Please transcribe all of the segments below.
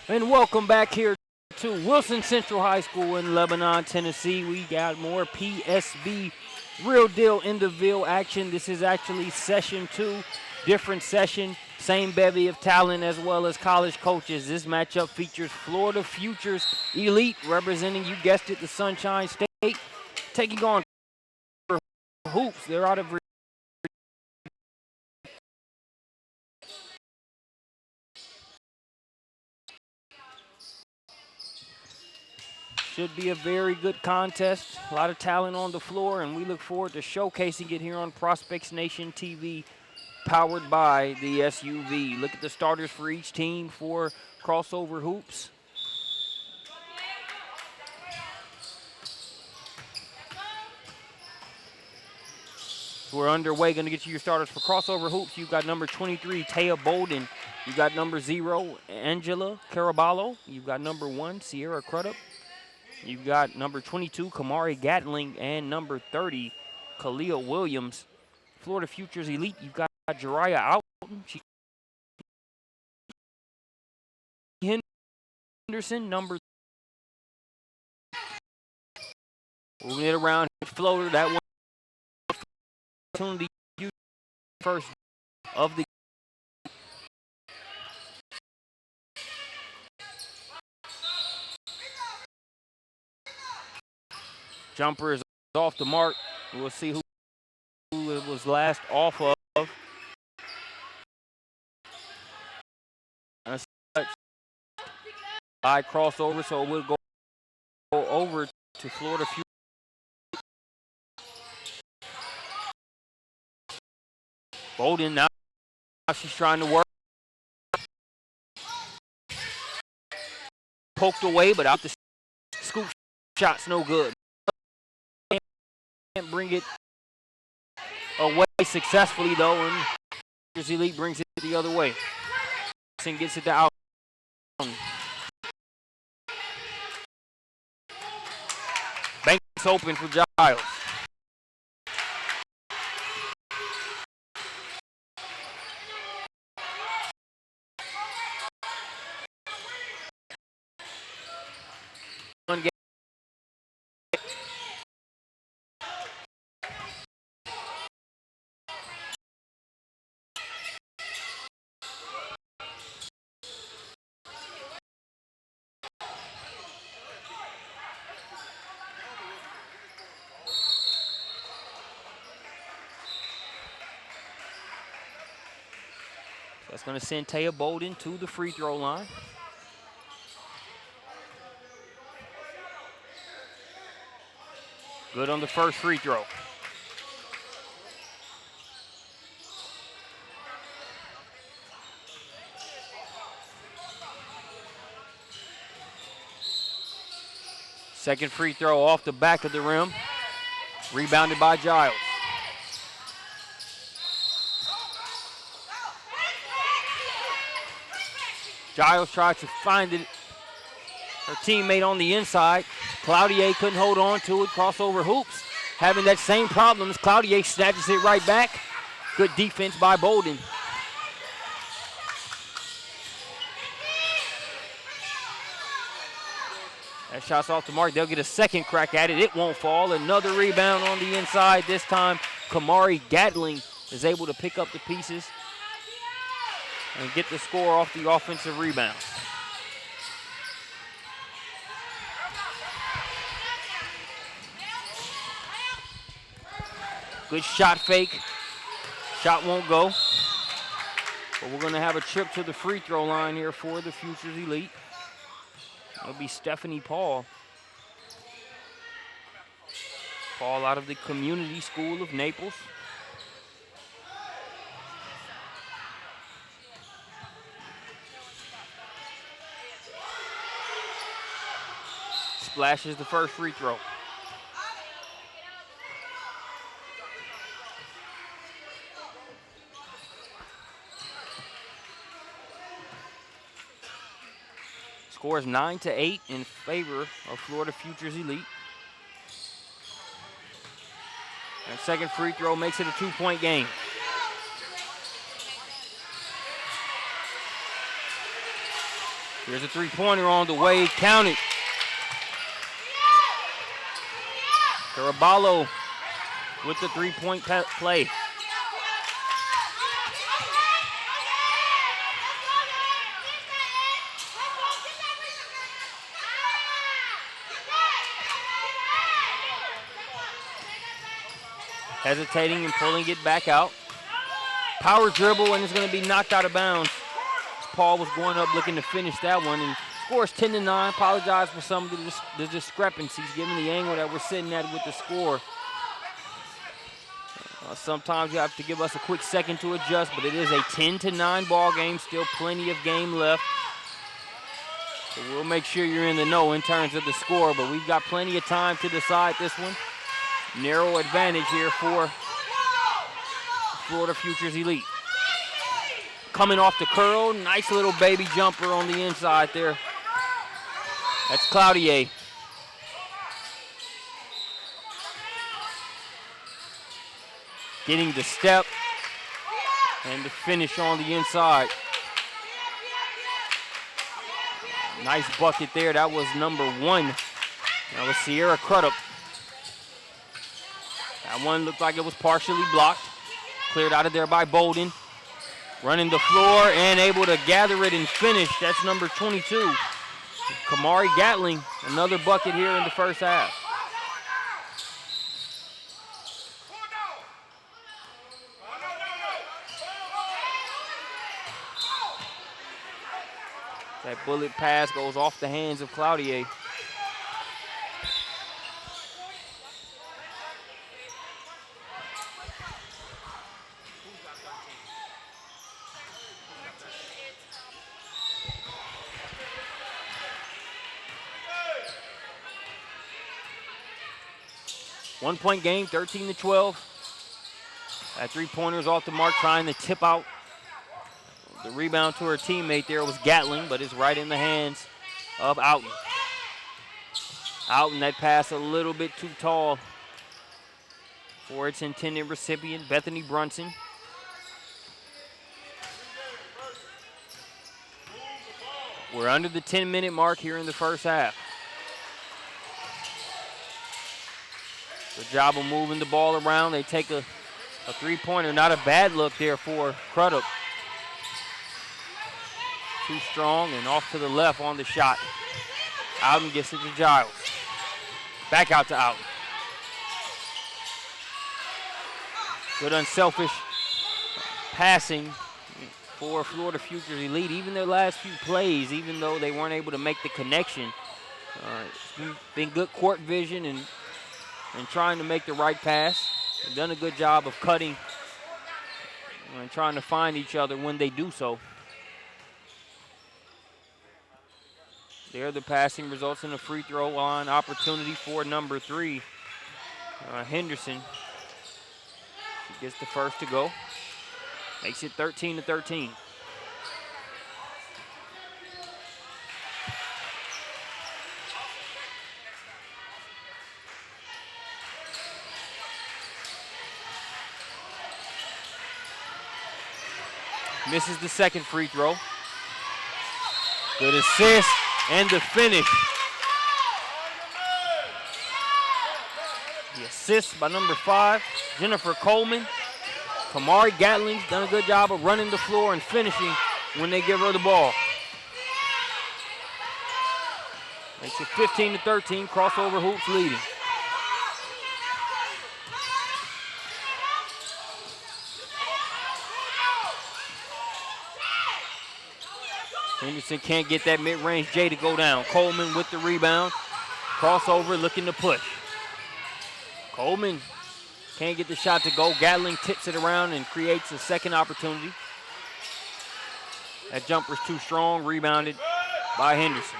And welcome back here to Wilson Central High School in Lebanon, Tennessee. We got more PSB Real Deal in the Ville action. This is actually session 2, different session, same bevy of talent as well as college coaches. This matchup features Florida Futures Elite representing, you guessed it, the Sunshine State, taking on Hoops. They're out of Should be a very good contest. A lot of talent on the floor, and we look forward to showcasing it here on Prospects Nation TV, powered by the SUV. Look at the starters for each team for crossover hoops. We're underway. Going to get you your starters for crossover hoops. You've got number 23, Taya Bolden. You've got number 0, Angela Caraballo. You've got number 1, Sierra Crudup. You've got number 22, Kamari Gatling, and number 30, Khalil Williams. Florida Futures Elite, you've got Jariah Oughton. Henderson, number. Moving it around, floater. That one opportunity first of the jumper is off the mark. We'll see who it was last off of. High crossover, so we'll go over to Florida Future. Bolden now she's trying to work. Poked away, but out the scoop shot's no good. Can't bring it away successfully though, and Elite brings it the other way. And gets it to out. Banks open for Giles. That's going to send Taya Bolden to the free throw line. Good on the first free throw. Second free throw off the back of the rim. Rebounded by Giles. Giles tried to find it. Her teammate on the inside. Cloutier couldn't hold on to it. Crossover hoops. Having that same problems. Cloutier snatches it right back. Good defense by Bolden. That shot's off the mark. They'll get a second crack at it. It won't fall. Another rebound on the inside. This time, Kamari Gatling is able to pick up the pieces and get the score off the offensive rebound. Good shot fake. Shot won't go. But we're going to have a trip to the free throw line here for the Futures Elite. It'll be Stephanie Paul. Paul out of the Community School of Naples. Splashes the first free throw. Scores 9-8 in favor of Florida Futures Elite. That second free throw makes it a 2-point game. Here's a three-pointer on the way. Count it. Caraballo with the three-point play. Hesitating and pulling it back out. Power dribble, and it's going to be knocked out of bounds. Paul was going up looking to finish that one, and scores 10-9. Apologize for some of the discrepancies given the angle that we're sitting at with the score. Sometimes you have to give us a quick second to adjust, but it is a 10-9 ball game. Still plenty of game left. So we'll make sure you're in the know in terms of the score, but we've got plenty of time to decide this one. Narrow advantage here for Florida Futures Elite. Coming off the curl, nice little baby jumper on the inside there. That's Cloutier. Getting the step and the finish on the inside. Nice bucket there. That was number 1. That was Sierra Crudup. That one looked like it was partially blocked. Cleared out of there by Bolden. Running the floor and able to gather it and finish. That's number 22. Kamari Gatling, another bucket here in the first half. That bullet pass goes off the hands of Cloutier. One-point game, 13-12. That three-pointer's off the mark, trying to tip out. The rebound to her teammate there was Gatling, but it's right in the hands of Outen. Outen, that pass a little bit too tall for its intended recipient, Bethany Brunson. We're under the 10-minute mark here in the first half. Good job of moving the ball around. They take a three-pointer. Not a bad look there for Crudup. Too strong and off to the left on the shot. Outen gets it to Giles. Back out to Outen. Good unselfish passing for Florida Futures Elite. Even their last few plays, even though they weren't able to make the connection, it's been good court vision and trying to make the right pass. They've done a good job of cutting and trying to find each other when they do so. There, the passing results in a free throw line opportunity for number 3, Henderson. She gets the first to go. Makes it 13-13. Misses the second free throw. Good assist and the finish. The assist by number 5, Jennifer Coleman. Kamari Gatling's done a good job of running the floor and finishing when they give her the ball. Makes it 15-13, crossover hoops leading. Henderson can't get that mid-range J to go down. Coleman with the rebound. Crossover looking to push. Coleman can't get the shot to go. Gatling tips it around and creates a second opportunity. That jumper's too strong, rebounded by Henderson.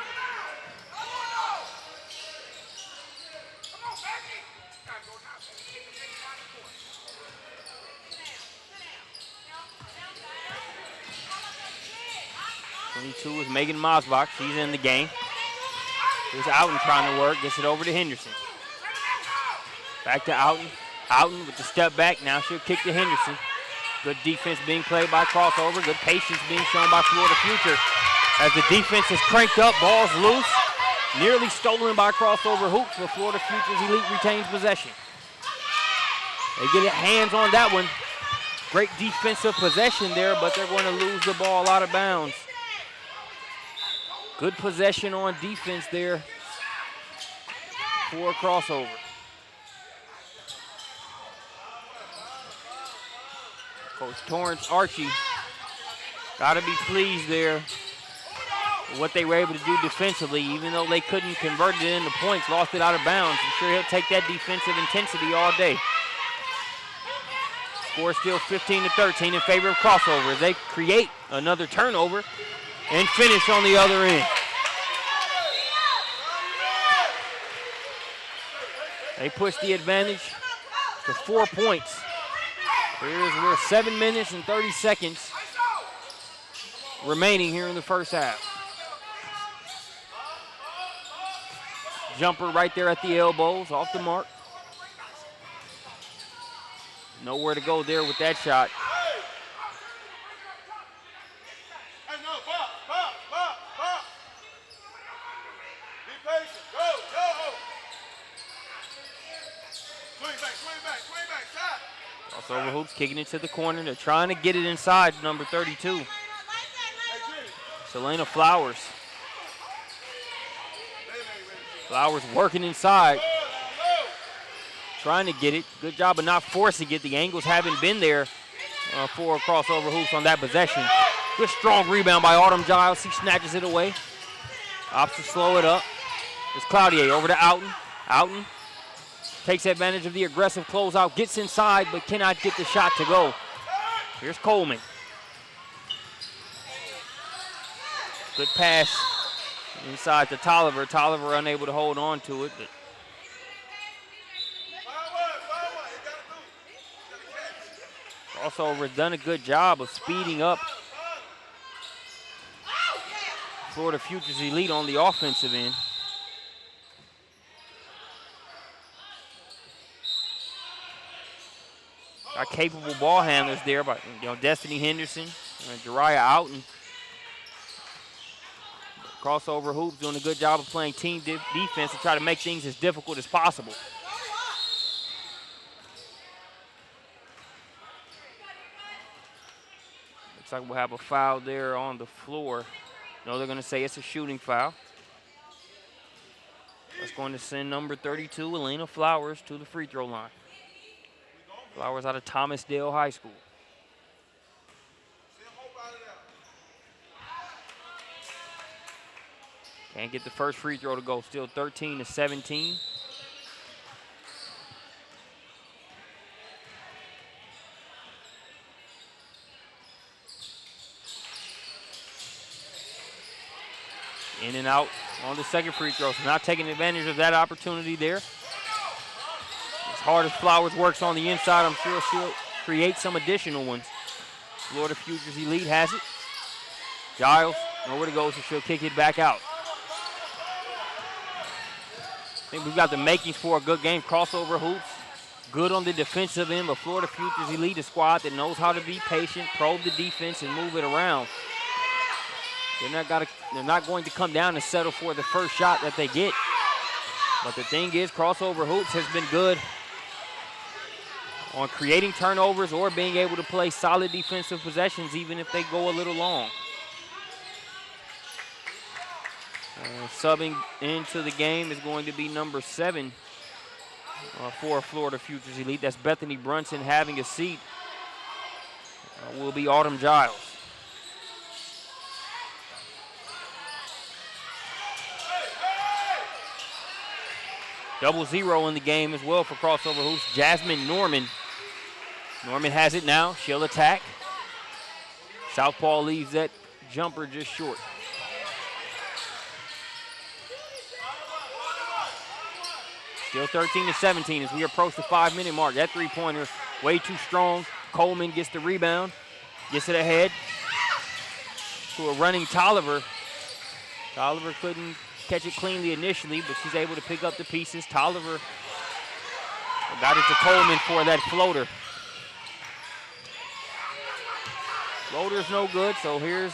Is Megan Mosbach. She's in the game. Here's Outen trying to work. Gets it over to Henderson. Back to Outen. Outen with the step back. Now she'll kick to Henderson. Good defense being played by crossover. Good patience being shown by Florida Future. As the defense is cranked up, ball's loose. Nearly stolen by crossover hoops, but Florida Futures Elite retains possession. They get it hands on that one. Great defensive possession there, but they're going to lose the ball out of bounds. Good possession on defense there for a crossover. Coach Torrance Archie got to be pleased there with what they were able to do defensively, even though they couldn't convert it into points, lost it out of bounds. I'm sure he'll take that defensive intensity all day. Score still 15-13 in favor of crossover as they create another turnover and finish on the other end. They push the advantage to 4 points. We're 7 minutes and 30 seconds remaining here in the first half. Jumper right there at the elbows, off the mark. Nowhere to go there with that shot. Crossover hoops, kicking it to the corner. They're trying to get it inside number 32. Selena Flowers. Flowers working inside. Trying to get it. Good job of not forcing it. The angles haven't been there for crossover hoops on that possession. Good strong rebound by Autumn Giles. He snatches it away. Opts to slow it up. It's Cloutier over to Outen. Outen takes advantage of the aggressive closeout. Gets inside but cannot get the shot to go. Here's Coleman. Good pass inside to Tolliver. Tolliver unable to hold on to it. But crossover has done a good job of speeding up Florida Futures Elite on the offensive end. Got capable ball handlers there, but Destiny Henderson and Jariah Outen. Crossover hoops doing a good job of playing team defense to try to make things as difficult as possible. Looks like we'll have a foul there on the floor. No, they're going to say it's a shooting foul. That's going to send number 32, Elena Flowers, to the free throw line. Flowers out of Thomasdale High School. Can't get the first free throw to go. Still 13-17. In and out on the second free throw. So not taking advantage of that opportunity there. As hard as Flowers works on the inside, I'm sure she'll create some additional ones. Florida Futures Elite has it. Giles, nowhere to go, so she'll kick it back out. I think we've got the makings for a good game. Crossover hoops, good on the defensive end, but Florida Futures Elite, a squad that knows how to be patient, probe the defense, and move it around. They're not going to come down and settle for the first shot that they get. But the thing is, crossover hoops has been good on creating turnovers or being able to play solid defensive possessions even if they go a little long. Subbing into the game is going to be number 7 for Florida Futures Elite. That's Bethany Brunson having a seat. Will be Autumn Giles. Double zero in the game as well for crossover hoops. Jasmine Norman. Norman has it now. She'll attack. Southpaw leaves that jumper just short. Still 13-17 as we approach the 5-minute mark. That three-pointer way too strong. Coleman gets the rebound. Gets it ahead to a running Tolliver. Tolliver couldn't catch it cleanly initially, but she's able to pick up the pieces. Tolliver got it to Coleman for that floater. Floater's no good, so here's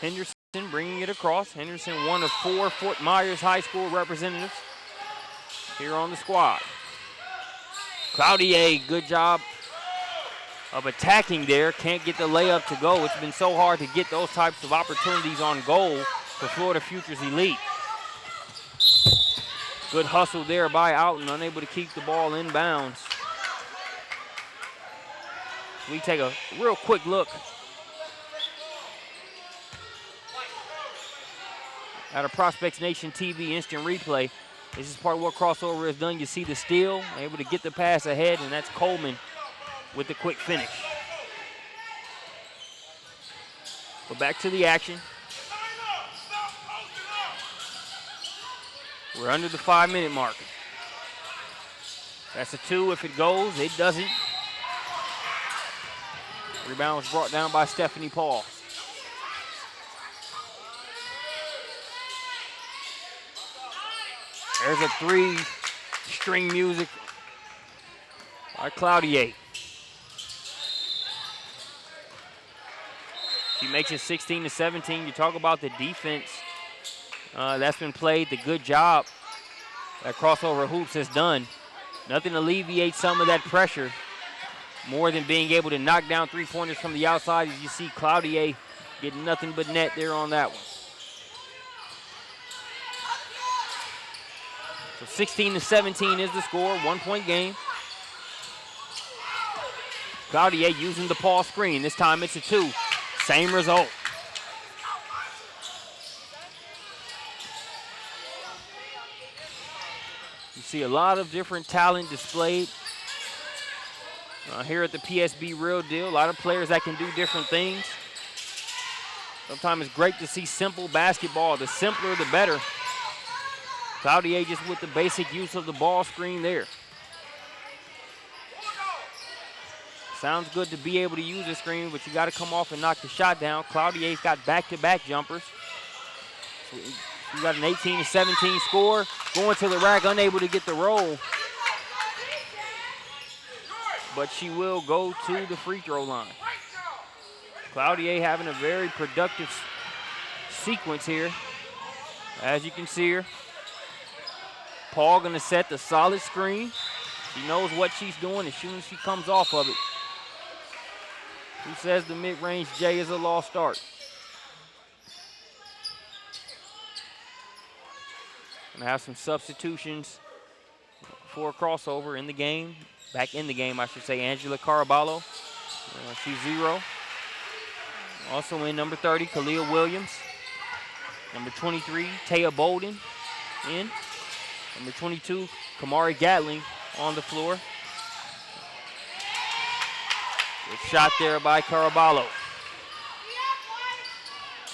Henderson bringing it across. Henderson, one of 4 Fort Myers High School representatives here on the squad. Cloutier, good job of attacking there. Can't get the layup to go. It's been so hard to get those types of opportunities on goal for Florida Futures Elite. Good hustle there by Outen, unable to keep the ball in bounds. We take a real quick look at a Prospects Nation TV instant replay. This is part of what crossover has done. You see the steal, able to get the pass ahead, and that's Coleman with the quick finish. But back to the action. We're under the 5-minute mark. That's a 2 if it goes. It doesn't. Rebound was brought down by Stephanie Paul. There's a 3 string music by Cloutier. She makes it 16-17. You talk about the defense that's been played, the good job that Crossover Hoops has done. Nothing alleviates some of that pressure more than being able to knock down 3-pointers from the outside, as you see Cloutier getting nothing but net there on that one. So 16-17 is the score, 1-point game. Cloutier using the Paul screen. This time it's a 2. Same result. You see a lot of different talent displayed here at the PSB Real Deal. A lot of players that can do different things. Sometimes it's great to see simple basketball. The simpler, the better. Cloutier just with the basic use of the ball screen there. Sounds good to be able to use the screen, but you got to come off and knock the shot down. Cloutier's got back-to-back jumpers. So you got an 18-17 score. Going to the rack, unable to get the roll. But she will go to the free throw line. Cloutier having a very productive sequence here. As you can see her. Paul gonna set the solid screen. She knows what she's doing as soon as she comes off of it. Who says the mid-range J is a lost art? Gonna have some substitutions for a crossover in the game. Back in the game, I should say. Angela Caraballo, she's 0. Also in number 30, Khalil Williams. Number 23, Taya Bolden in. Number 22, Kamari Gatling on the floor. Good shot there by Caraballo.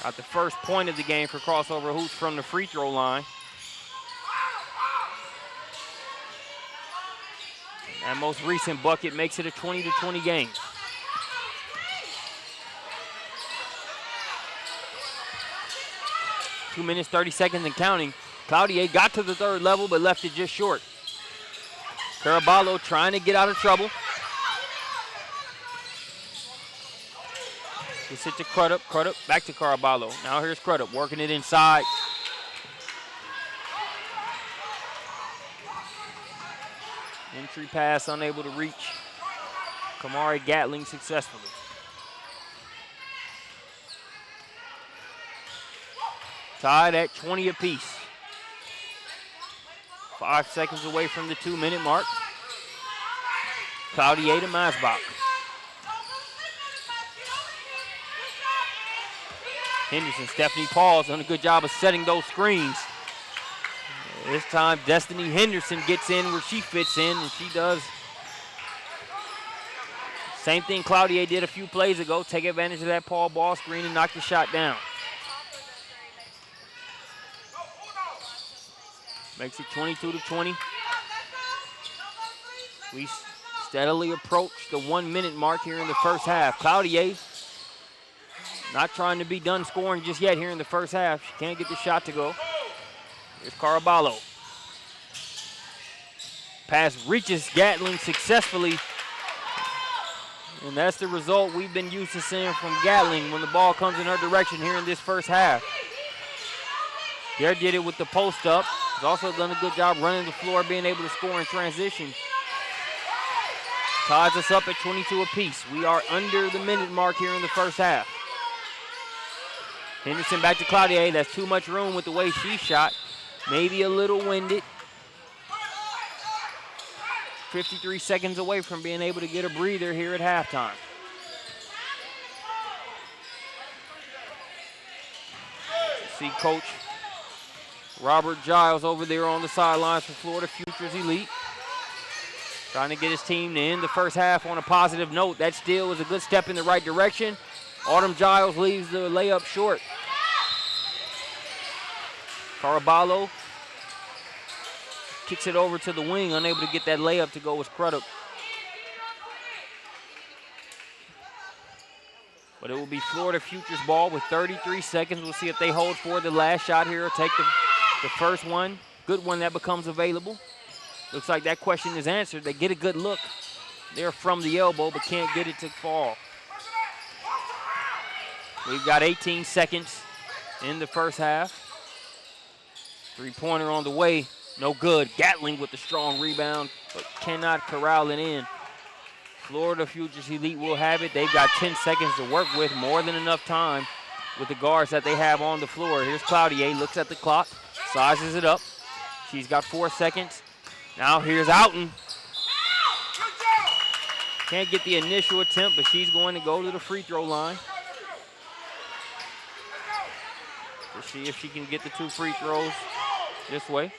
Got the first point of the game for Crossover Hoops from the free throw line. That most recent bucket makes it a 20-20 game. Two minutes, 30 seconds and counting. Cloutier got to the third level, but left it just short. Caraballo trying to get out of trouble. Gets it to Crudup, back to Caraballo. Now here's Crudup, working it inside. Entry pass, unable to reach. Kamari Gatling successfully. Tied at 20 apiece. 5 seconds away from the 2-minute mark. Cloutier to Masbach. Henderson, Stephanie Paul's done a good job of setting those screens. This time, Destiny Henderson gets in where she fits in, and she does. Same thing Cloutier did a few plays ago. Take advantage of that Paul ball screen and knock the shot down. Makes it 22-20. We steadily approach the 1-minute mark here in the first half. Cloutier not trying to be done scoring just yet here in the first half. She can't get the shot to go. Here's Caraballo. Pass reaches Gatling successfully. And that's the result we've been used to seeing from Gatling when the ball comes in her direction here in this first half. Dare did it with the post up. Has also done a good job running the floor, being able to score in transition. Ties us up at 22 apiece. We are under the minute mark here in the first half. Henderson back to Cloutier. That's too much room with the way she shot. Maybe a little winded. 53 seconds away from being able to get a breather here at halftime. See Coach Robert Giles over there on the sidelines for Florida Futures Elite. Trying to get his team to end the first half on a positive note. That still is a good step in the right direction. Autumn Giles leaves the layup short. Caraballo kicks it over to the wing, unable to get that layup to go as Crudup. But it will be Florida Futures ball with 33 seconds. We'll see if they hold for the last shot here or take the first one. Good one that becomes available. Looks like that question is answered. They get a good look. They're from the elbow, but can't get it to fall. We've got 18 seconds in the first half. Three-pointer on the way. No good. Gatling with the strong rebound, but cannot corral it in. Florida Futures Elite will have it. They've got 10 seconds to work with, more than enough time with the guards that they have on the floor. Here's Cloutier, looks at the clock, sizes it up. She's got 4 seconds. Now here's Outen. Can't get the initial attempt, but she's going to go to the free throw line to see if she can get the 2 free throws this way.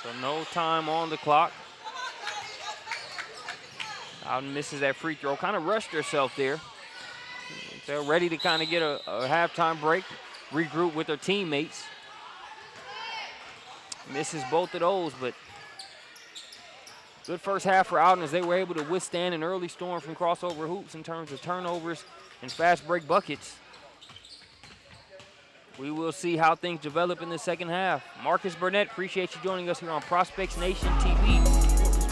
So no time on the clock. Outen misses that free throw. Kind of rushed herself there. They're ready to kind of get a halftime break, regroup with their teammates. Misses both of those, but good first half for Outen as they were able to withstand an early storm from crossover hoops in terms of turnovers and fast break buckets. We will see how things develop in the second half. Marcus Burnett, appreciate you joining us here on Prospects Nation TV.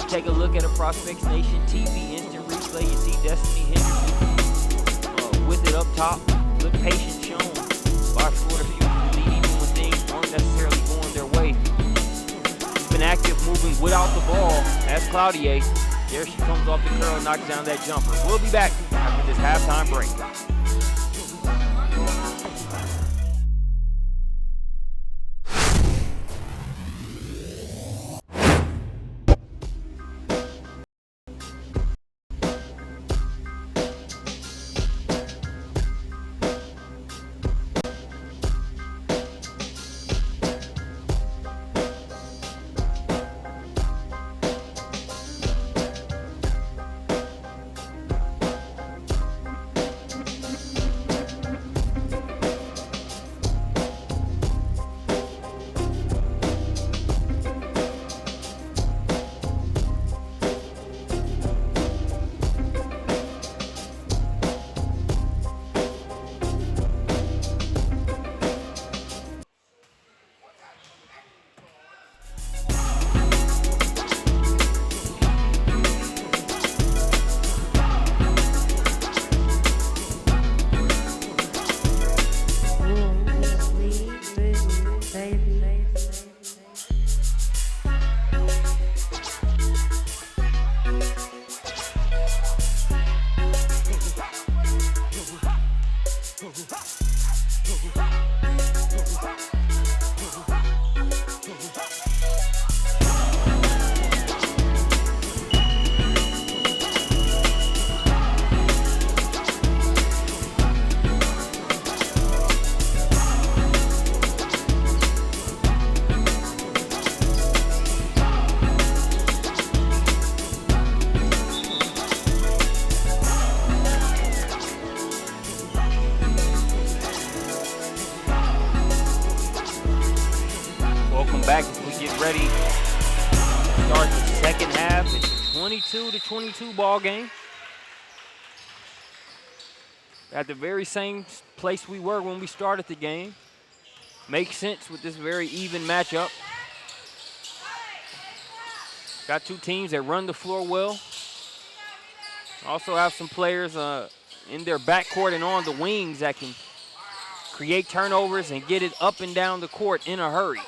Take a look at a Prospects Nation TV instant replay. You see Destiny Henderson with it up top. Good patience shown by Florida Futures Elite, even when things aren't necessarily going their way. She's been active moving without the ball as Cloutier. There she comes off the curl, knocks down that jumper. We'll be back after this halftime break. Ready to start the second half. It's a 22-22 ball game. At the very same place we were when we started the game. Makes sense with this very even matchup. Got two teams that run the floor well. Also have some players in their backcourt and on the wings that can create turnovers and get it up and down the court in a hurry.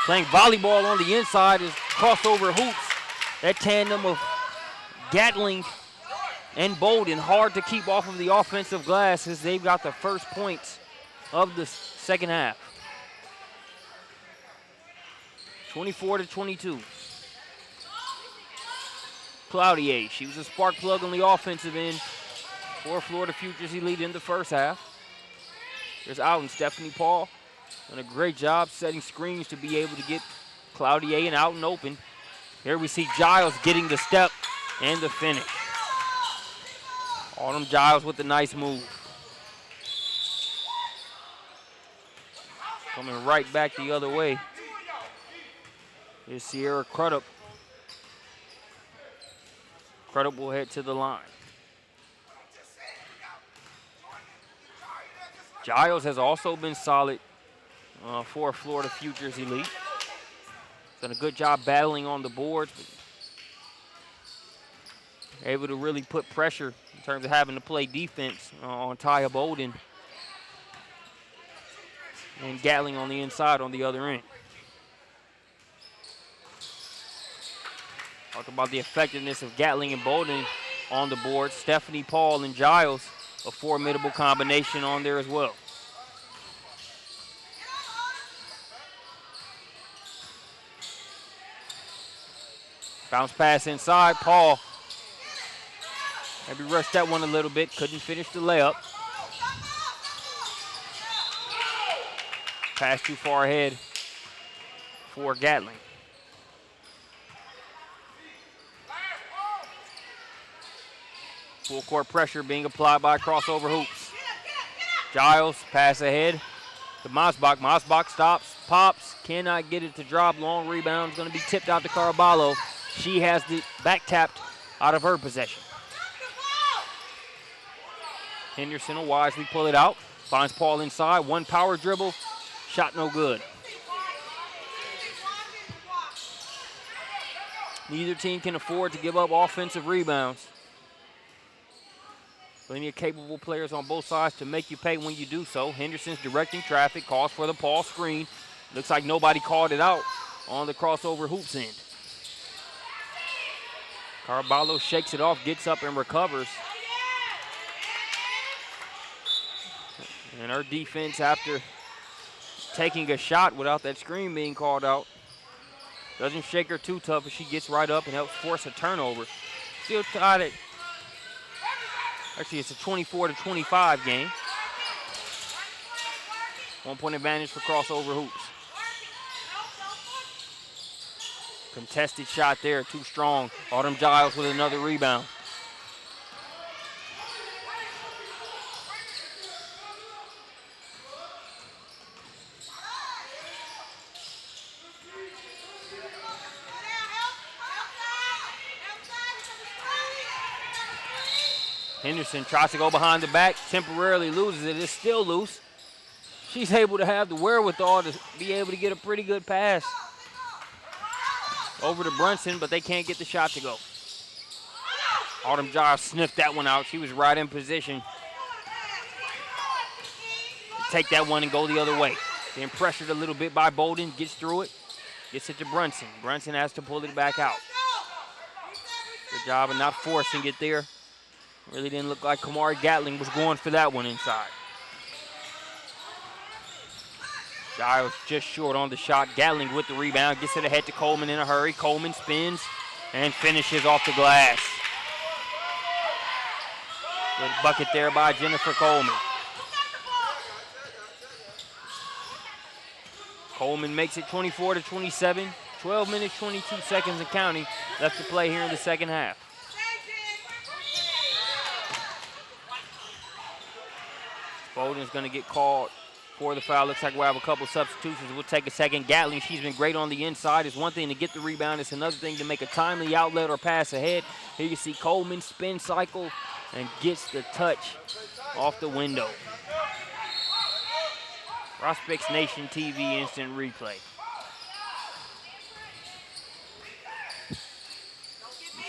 Playing volleyball on the inside is crossover hoops. That tandem of Gatling and Bolden hard to keep off of the offensive glass as they've got the first points of the second half. 24-22. Cloutier, she was a spark plug on the offensive end for Florida Futures Elite in the first half. There's Alton, Stephanie Paul, done a great job setting screens to be able to get Cloutier and Alton open. Here we see Giles getting the step and the finish. Autumn Giles with a nice move. Coming right back the other way is Sierra Crudup. Crudup will head to the line. Giles has also been solid for Florida Futures Elite. Done a good job battling on the boards, but able to really put pressure in terms of having to play defense on Taya Bolden and Gatling on the inside on the other end. Talked about the effectiveness of Gatling and Bolden on the board. Stephanie Paul and Giles, a formidable combination on there as well. Bounce pass inside, Paul. Maybe rushed that one a little bit, couldn't finish the layup. Pass too far ahead for Gatling. Full court pressure being applied by crossover hoops. Giles, pass ahead to Mosbach. Mosbach stops, pops, cannot get it to drop. Long rebound, going to be tipped out to Caraballo. She has the back tapped out of her possession. Henderson will wisely pull it out. Finds Paul inside, one power dribble, shot no good. Neither team can afford to give up offensive rebounds. Plenty of capable players on both sides to make you pay when you do so. Henderson's directing traffic, calls for the Paul screen. Looks like nobody called it out on the crossover hoops end. Caraballo shakes it off, gets up and recovers. And her defense, after taking a shot without that screen being called out, doesn't shake her too tough as she gets right up and helps force a turnover. Still tied at, actually it's a 24-25 game. 1 point advantage for crossover hoops. Contested shot there, too strong. Autumn Giles with another rebound. Henderson tries to go behind the back, temporarily loses it. It's still loose. She's able to have the wherewithal to be able to get a pretty good pass over to Brunson, but they can't get the shot to go. Autumn Giles sniffed that one out. She was right in position to take that one and go the other way. Being pressured a little bit by Bolden, gets through it, gets it to Brunson. Brunson has to pull it back out. Good job of not forcing it there. Really didn't look like Kamari Gatling was going for that one inside. Giles just short on the shot. Gatling with the rebound, gets it ahead to Coleman in a hurry. Coleman spins and finishes off the glass. Good bucket there by Jennifer Coleman. Coleman makes it 24-27. 12 minutes, 22 seconds and counting left to play here in the second half. Bolden's going to get called for the foul. Looks like we'll have a couple substitutions. We'll take a second. Gatling, she's been great on the inside. It's one thing to get the rebound. It's another thing to make a timely outlet or pass ahead. Here you see Coleman spin cycle and gets the touch off the window. Prospects Nation TV instant replay.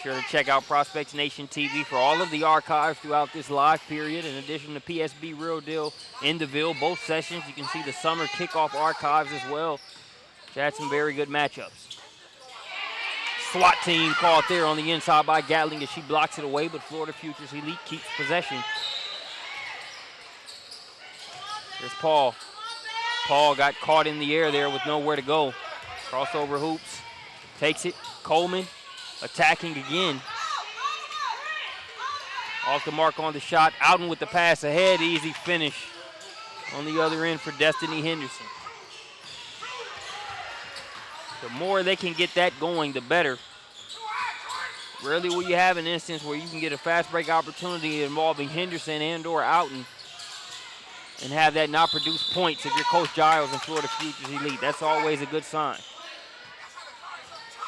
sure to check out Prospects Nation TV for all of the archives throughout this live period. In addition to PSB Real Deal in the Ville, both sessions, you can see the summer kickoff archives as well. Which had some very good matchups. SWAT team caught there on the inside by Gatling as she blocks it away, but Florida Futures Elite keeps possession. Here's Paul. Paul got caught in the air there with nowhere to go. Crossover hoops. Takes it. Coleman attacking again. Off the mark on the shot. Outen with the pass ahead. Easy finish on the other end for Destiny Henderson. The more they can get that going, the better. Rarely will you have an instance where you can get a fast break opportunity involving Henderson and or Outen and have that not produce points if you're Coach Giles and Florida Futures Elite. That's always a good sign.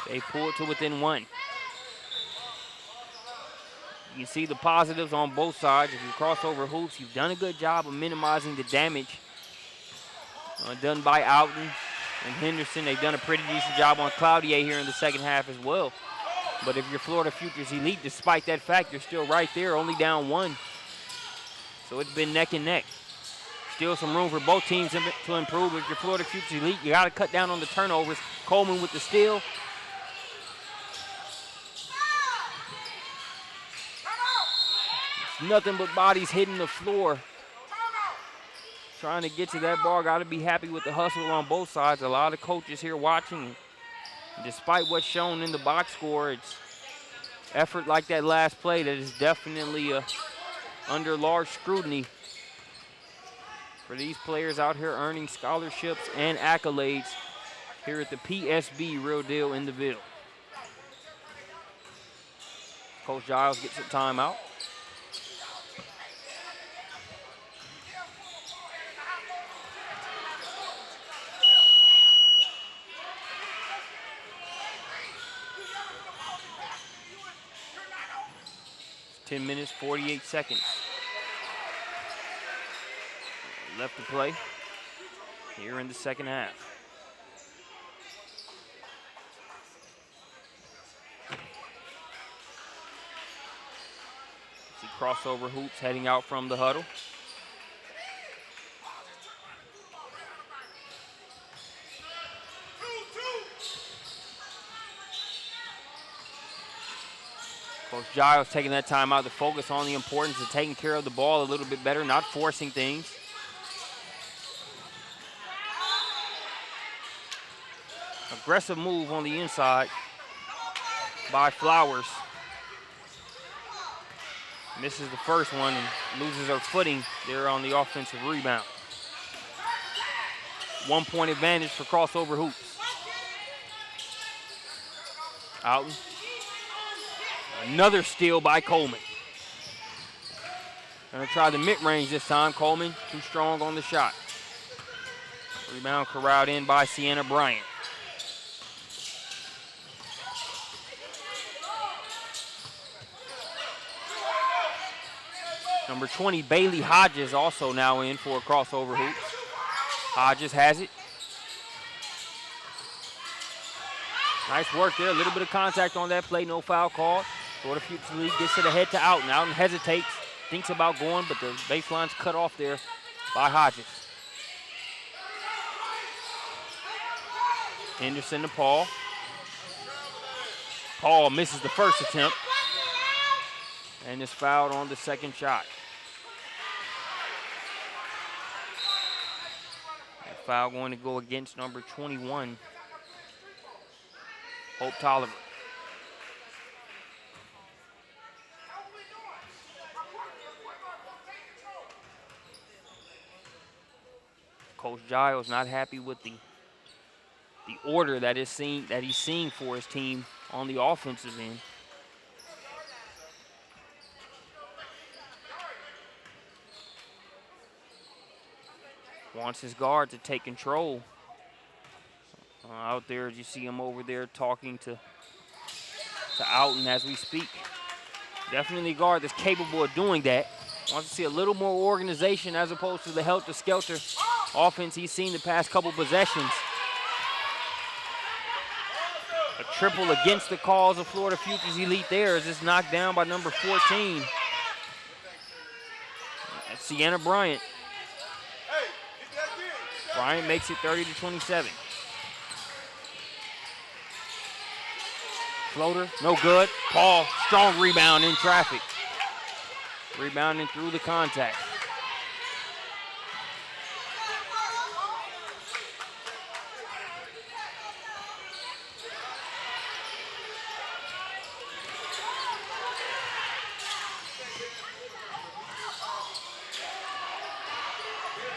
They pull it to within one. You can see the positives on both sides. If you cross over hoops, you've done a good job of minimizing the damage done by Outen and Henderson. They've done a pretty decent job on Cloutier here in the second half as well. But if you're Florida Futures Elite, despite that fact, you're still right there, only down one. So it's been neck and neck. Still some room for both teams to improve. If you're Florida Futures Elite, you got to cut down on the turnovers. Coleman with the steal. It's nothing but bodies hitting the floor. Trying to get to that ball. Got to be happy with the hustle on both sides. A lot of coaches here watching. Despite what's shown in the box score, it's effort like that last play that is definitely under large scrutiny for these players out here earning scholarships and accolades here at the PSB Real Deal in the Ville. Coach Giles gets a timeout. It's 10 minutes, 48 seconds left to play here in the second half. See crossover hoops heading out from the huddle. Coach Giles taking that time out to focus on the importance of taking care of the ball a little bit better, not forcing things. Aggressive move on the inside by Flowers. Misses the first one and loses her footing there on the offensive rebound. 1 point advantage for crossover hoops. Outen. Another steal by Coleman. Gonna try the mid-range this time. Coleman too strong on the shot. Rebound corralled in by Sienna Bryant. Number 20, Bailey Hodges, also now in for a crossover hoops. Hodges has it. Nice work there. A little bit of contact on that play. No foul called. Florida Futures League gets it ahead to Outen. Outen hesitates, thinks about going, but the baseline's cut off there by Hodges. Henderson to Paul. Paul misses the first attempt and is fouled on the second shot. That foul going to go against number 21, Hope Tolliver. Coach Giles not happy with the order that he's seeing for his team on the offensive end. Wants his guard to take control. Out there, as you see him over there talking to Outen as we speak. Definitely a guard that's capable of doing that. Wants to see a little more organization as opposed to the helter-skelter offense he's seen the past couple possessions. A triple against the calls of Florida Futures Elite there as it's knocked down by number 14. That's Sienna Bryant. Bryant makes it 30-27. Floater, no good. Paul, strong rebound in traffic. Rebounding through the contact.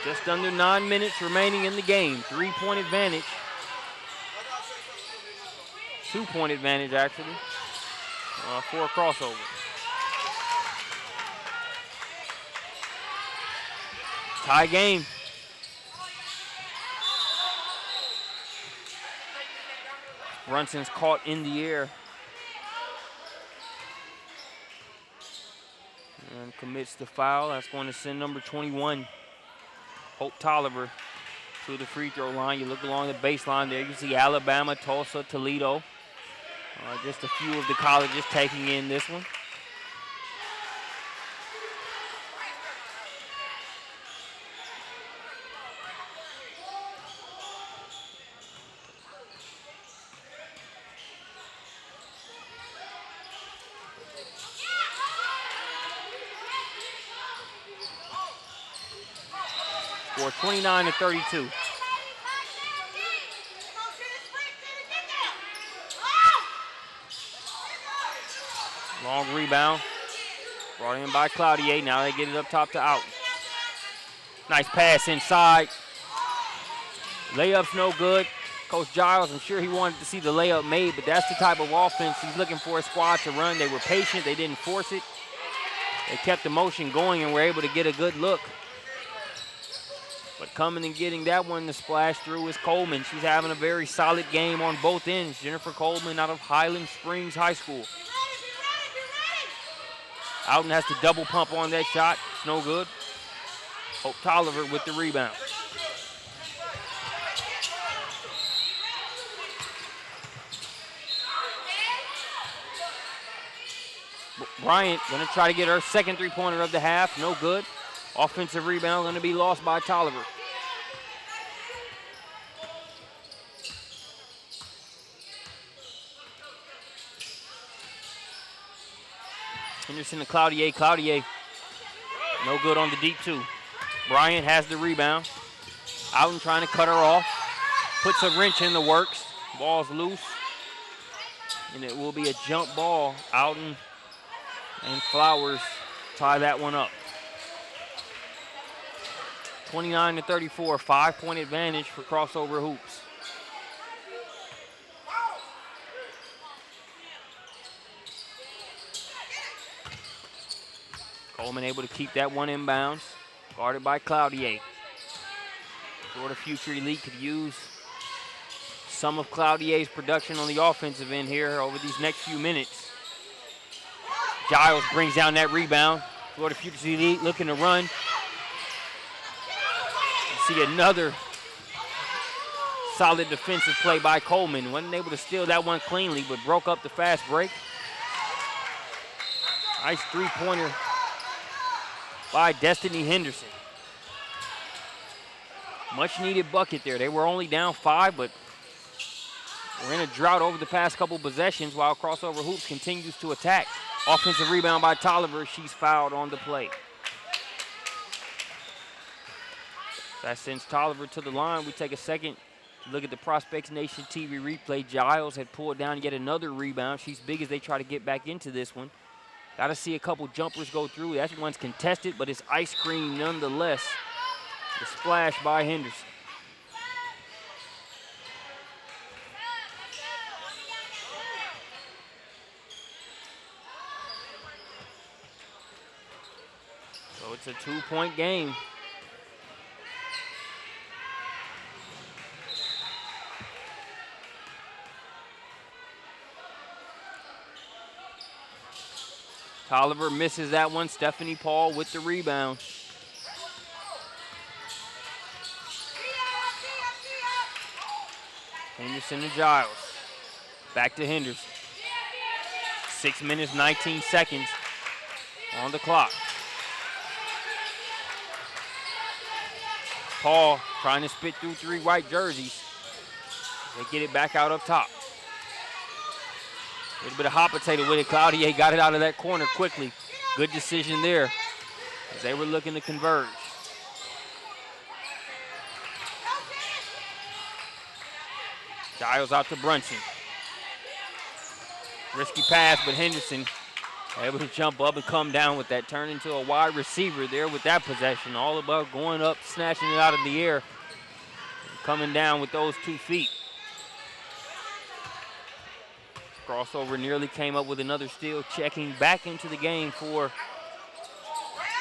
Just under 9 minutes remaining in the game. 3-point advantage. 2-point advantage, actually, for a crossover. Tie game. Brunson's caught in the air. And commits the foul. That's going to send number 21, Hope Tolliver, to the free throw line. You look along the baseline there, you see Alabama, Tulsa, Toledo. Just a few of the colleges taking in this one. Score 29-32. Long rebound, brought in by Cloutier. Now they get it up top to Out. Nice pass inside. Layup's no good. Coach Giles, I'm sure he wanted to see the layup made, but that's the type of offense he's looking for a squad to run. They were patient. They didn't force it. They kept the motion going and were able to get a good look. But coming and getting that one to splash through is Coleman. She's having a very solid game on both ends. Jennifer Coleman out of Highland Springs High School. Outen has to double pump on that shot. It's no good. Hope Tolliver with the rebound. Bryant going to try to get her second three-pointer of the half. No good. Offensive rebound going to be lost by Tolliver. Henderson to Cloutier. Cloutier, no good on the deep two. Bryant has the rebound. Outen trying to cut her off. Puts a wrench in the works. Ball's loose. And it will be a jump ball. Outen and Flowers tie that one up. 29-34, 5-point advantage for crossover hoops. Coleman able to keep that one inbounds, guarded by Cloutier. Florida Future Elite could use some of Cloutier's production on the offensive end here over these next few minutes. Giles brings down that rebound. Florida Future Elite looking to run. You see another solid defensive play by Coleman. Wasn't able to steal that one cleanly, but broke up the fast break. Nice three-pointer by Destiny Henderson. Much needed bucket there. They were only down 5, but we're in a drought over the past couple possessions while crossover hoops continues to attack. Offensive rebound by Tolliver. She's fouled on the play. That sends Tolliver to the line. We take a second to look at the Prospects Nation TV replay. Giles had pulled down yet another rebound. She's big as they try to get back into this one. Got to see a couple jumpers go through. That one's contested, but it's ice cream nonetheless. The splash by Henderson. So it's a 2-point game. Tolliver misses that one. Stephanie Paul with the rebound. Henderson to Giles. Back to Henderson. 6 minutes, 19 seconds on the clock. Paul trying to spit through 3 white jerseys. They get it back out up top. A little bit of hot potato with it. Cloutier got it out of that corner quickly. Good decision there as they were looking to converge. Giles out to Brunson. Risky pass, but Henderson able to jump up and come down with that. Turn into a wide receiver there with that possession. All about going up, snatching it out of the air, and coming down with those 2 feet. Crossover nearly came up with another steal. Checking back into the game for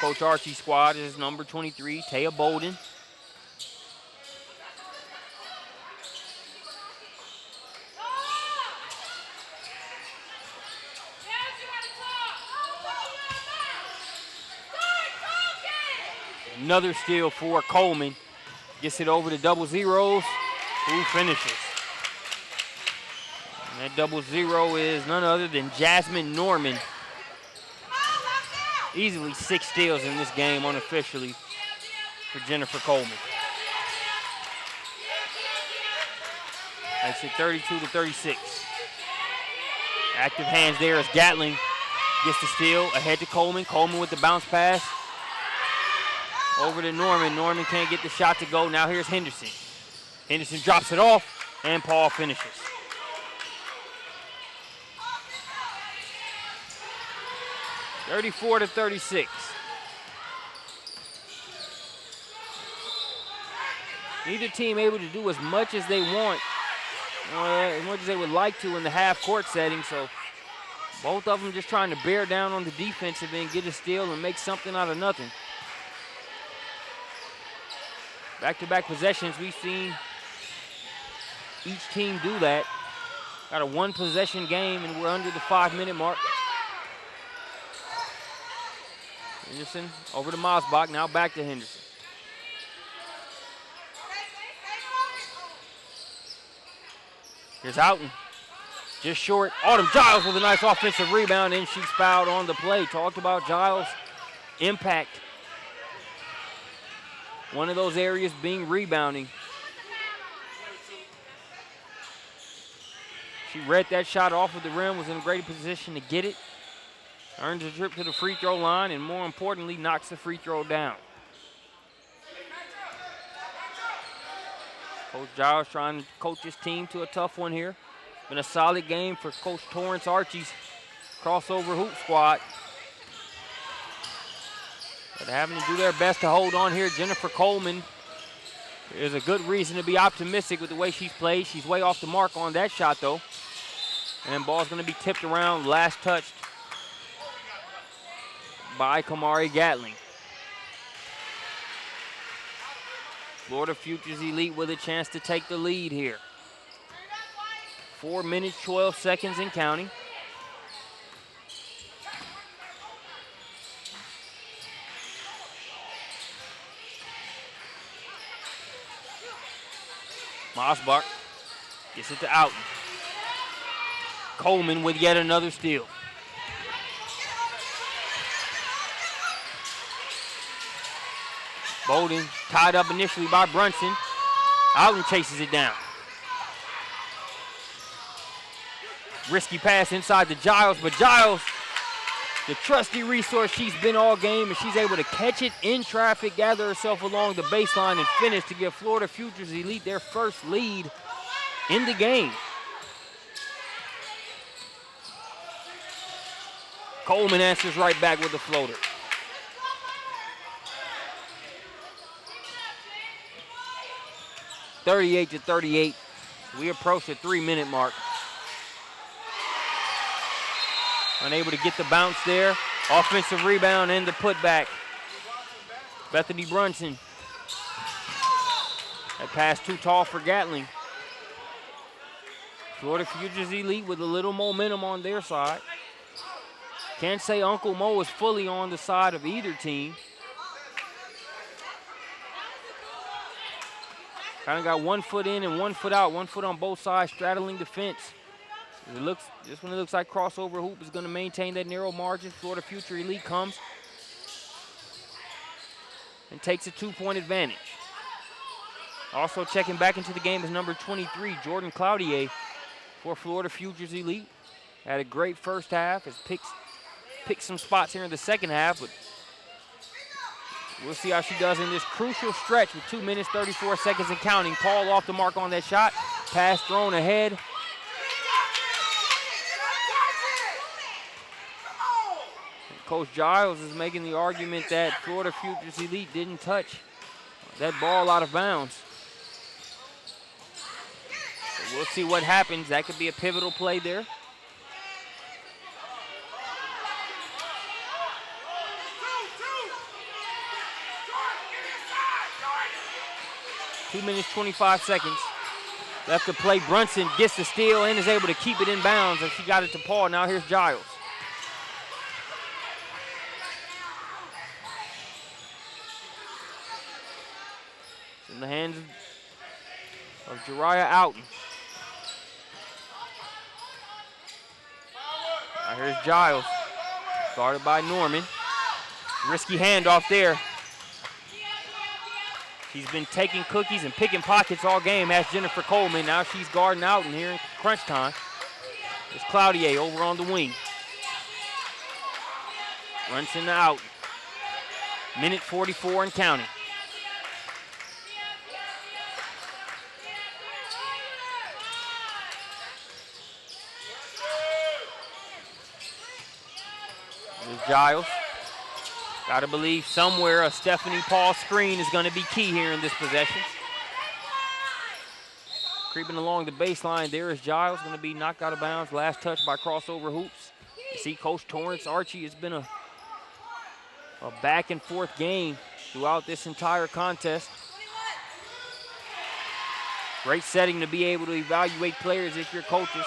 Coach Archie's squad is number 23, Taya Bolden. Another steal for Coleman. Gets it over to double zeros. Who finishes? And that double zero is none other than Jasmine Norman. Easily 6 steals in this game unofficially for Jennifer Coleman. Makes it 32-36. Active hands there as Gatling gets the steal. Ahead to Coleman. Coleman with the bounce pass. Over to Norman. Norman can't get the shot to go. Now here's Henderson. Henderson drops it off, and Paul finishes. (34-36). Neither team able to do as much as they want, as much as they would like to in the half-court setting. So both of them just trying to bear down on the defensive end, get a steal, and make something out of nothing. Back-to-back possessions, we've seen each team do that. Got a 1-possession game, and we're under the 5-minute mark. Henderson over to Mosbach, now back to Henderson. Here's Houghton, just short. Autumn Giles with a nice offensive rebound, and she's fouled on the play. Talked about Giles' impact. One of those areas being rebounding. She read that shot off of the rim, was in a great position to get it. Earns a trip to the free throw line, and more importantly, knocks the free throw down. Coach Giles trying to coach his team to a tough one here. Been a solid game for Coach Torrance Archie's crossover hoop squad. But having to do their best to hold on here. Jennifer Coleman, there's a good reason to be optimistic with the way she's played. She's way off the mark on that shot, though. And ball's going to be tipped around, last touched by Kamari Gatling. Florida Futures Elite with a chance to take the lead here. 4 minutes, 12 seconds and counting. Mosbach gets it to Oughton. Coleman with yet another steal. Bolden tied up initially by Brunson. Oughton chases it down. Risky pass inside to Giles, but Giles, the trusty resource she's been all game, and she's able to catch it in traffic, gather herself along the baseline, and finish to give Florida Futures Elite their first lead in the game. Coleman answers right back with a floater. (38-38). We approach the 3-minute mark. Unable to get the bounce there. Offensive rebound and the putback. Bethany Brunson. That pass too tall for Gatling. Florida Futures Elite with a little momentum on their side. Can't say Uncle Mo is fully on the side of either team. Kind of got 1 foot in and 1 foot out, 1 foot on both sides, straddling the fence. This one looks like crossover hoop is going to maintain that narrow margin. Florida Future Elite comes and takes a 2-point advantage. Also checking back into the game is number 23, Jordan Cloutier for Florida Futures Elite. Had a great first half, has picked some spots here in the second half, but we'll see how she does in this crucial stretch with 2 minutes, 34 seconds and counting. Paul off the mark on that shot. Pass thrown ahead. Coach Giles is making the argument that Florida Futures Elite didn't touch that ball out of bounds. So we'll see what happens. That could be a pivotal play there. 2 minutes, 25 seconds left to play. Brunson gets the steal and is able to keep it in bounds, and she got it to Paul. Now here's Giles. It's in the hands of Jariah Outen. Now here's Giles, guarded by Norman. Risky handoff there. She's been taking cookies and picking pockets all game. That's Jennifer Coleman. Now she's guarding Outen here in crunch time. It's Cloutier over on the wing. Runs into Outen. Minute 44 and counting. There's Giles. Got to believe somewhere a Stephanie Paul screen is going to be key here in this possession. Creeping along the baseline, there is Giles, going to be knocked out of bounds. Last touch by crossover hoops. You see Coach Torrance Archie, it's been a back and forth game throughout this entire contest. Great setting to be able to evaluate players if you're coaches.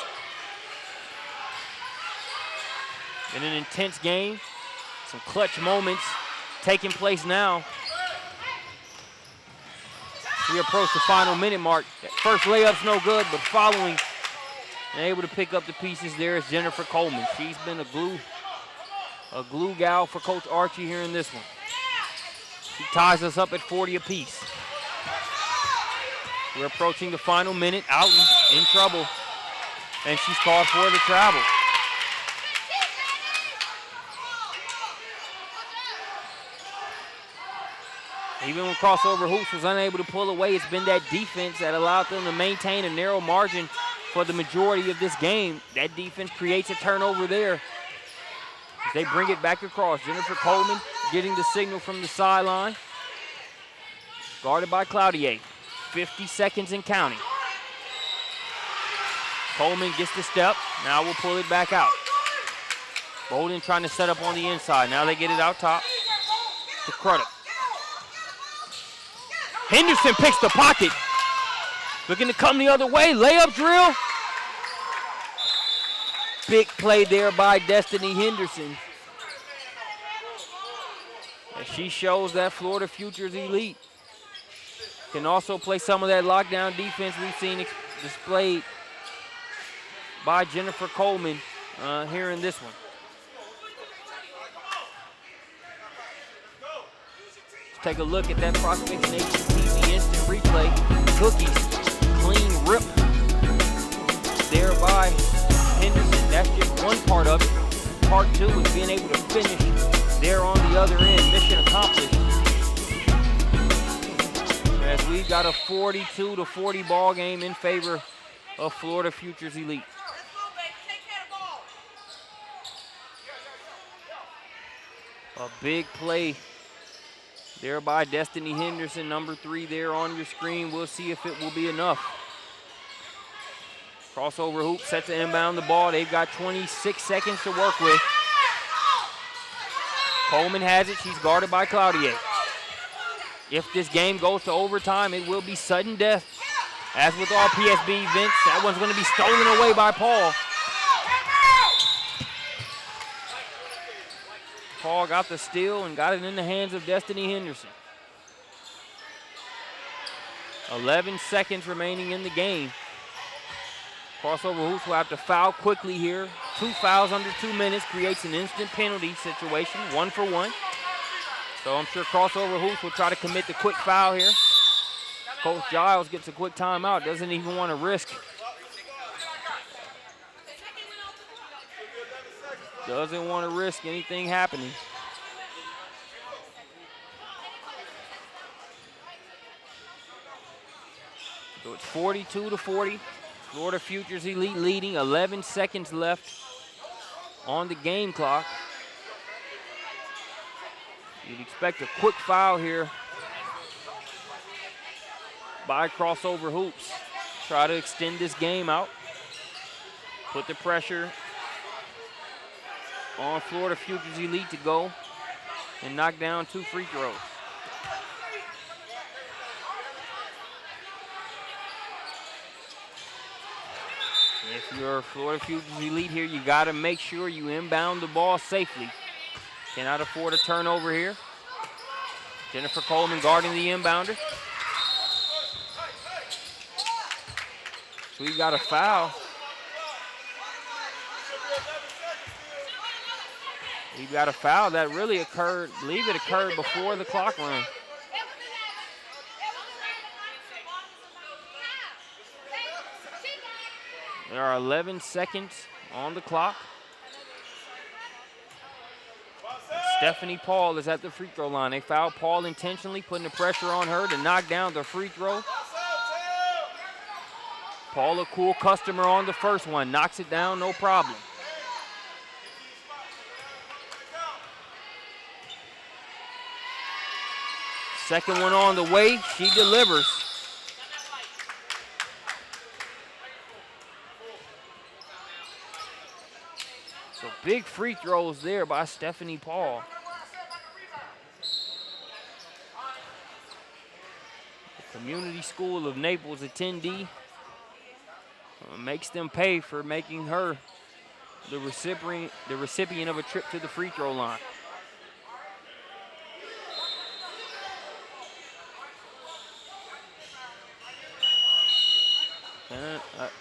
Been an intense game. Some clutch moments taking place now. We approach the final minute mark. That first layup's no good, but following and able to pick up the pieces there is Jennifer Coleman. She's been a glue gal for Coach Archie here in this one. She ties us up at 40 apiece. We're approaching the final minute. Outen in trouble, and she's called for the travel. Even when crossover hoops was unable to pull away, it's been that defense that allowed them to maintain a narrow margin for the majority of this game. That defense creates a turnover there as they bring it back across. Jennifer Coleman getting the signal from the sideline. Guarded by Cloutier. 50 seconds and counting. Coleman gets the step. Now we'll pull it back out. Bolden trying to set up on the inside. Now they get it out top to Crudup. Henderson picks the pocket. Looking to come the other way. Layup drill. Big play there by Destiny Henderson. And she shows that Florida Futures Elite can also play some of that lockdown defense we've seen displayed by Jennifer Coleman here in this one. Take a look at that Prospects Nation TV instant replay. Cookies, clean rip there by Henderson. That's just one part of it. Part two is being able to finish there on the other end. Mission accomplished. As we've got a 42-40 ball game in favor of Florida Futures Elite. A big play there by Destiny Henderson, number 3 there on your screen. We'll see if it will be enough. Crossover hoop set to inbound the ball. They've got 26 seconds to work with. Coleman has it. She's guarded by Cloutier. If this game goes to overtime, it will be sudden death. As with all PSB events, that one's going to be stolen away by Paul. Paul got the steal and got it in the hands of Destiny Henderson. 11 seconds remaining in the game. Crossover hoops will have to foul quickly here. 2 fouls under 2 minutes creates an instant penalty situation, 1 for 1. So I'm sure Crossover hoops will try to commit the quick foul here. Coach Giles gets a quick timeout, doesn't even want to risk. Doesn't want to risk anything happening. So it's 42-40. Florida Futures Elite leading, 11 seconds left on the game clock. You'd expect a quick foul here by Crossover hoops. Try to extend this game out. Put the pressure on Florida Futures Elite to go and knock down 2 free throws. If you're Florida Futures Elite here, you got to make sure you inbound the ball safely. Cannot afford a turnover here. Jennifer Coleman guarding the inbounder. So we got a foul. We've got a foul that really occurred, I believe it occurred before the clock run. There are 11 seconds on the clock. Stephanie Paul is at the free throw line. They fouled Paul intentionally, putting the pressure on her to knock down the free throw. Paul, a cool customer on the first one, knocks it down, no problem. Second one on the way, she delivers. So big free throws there by Stephanie Paul. The Community School of Naples attendee makes them pay for making her the recipient of a trip to the free throw line.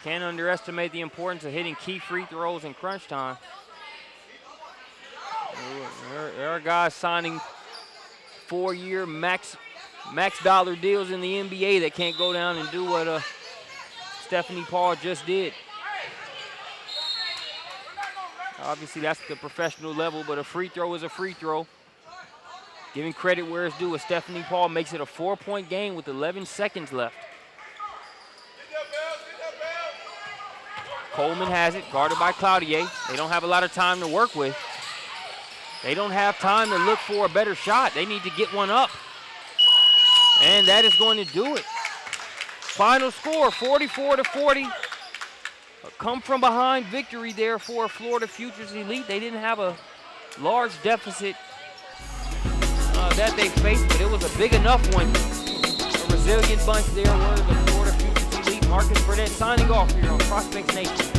Can't underestimate the importance of hitting key free throws in crunch time. There are guys signing 4-year max dollar deals in the NBA that can't go down and do what Stephanie Paul just did. Obviously, that's the professional level, but a free throw is a free throw. Giving credit where it's due, as Stephanie Paul makes it a 4-point game with 11 seconds left. Coleman has it, guarded by Cloutier. They don't have a lot of time to work with. They don't have time to look for a better shot. They need to get one up. And that is going to do it. Final score, 44-40. A come from behind victory there for Florida Futures Elite. They didn't have a large deficit that they faced, but it was a big enough one. A resilient bunch there were the Florida Futures Elite. Marcus Burnett signing off here on Prospects Nation.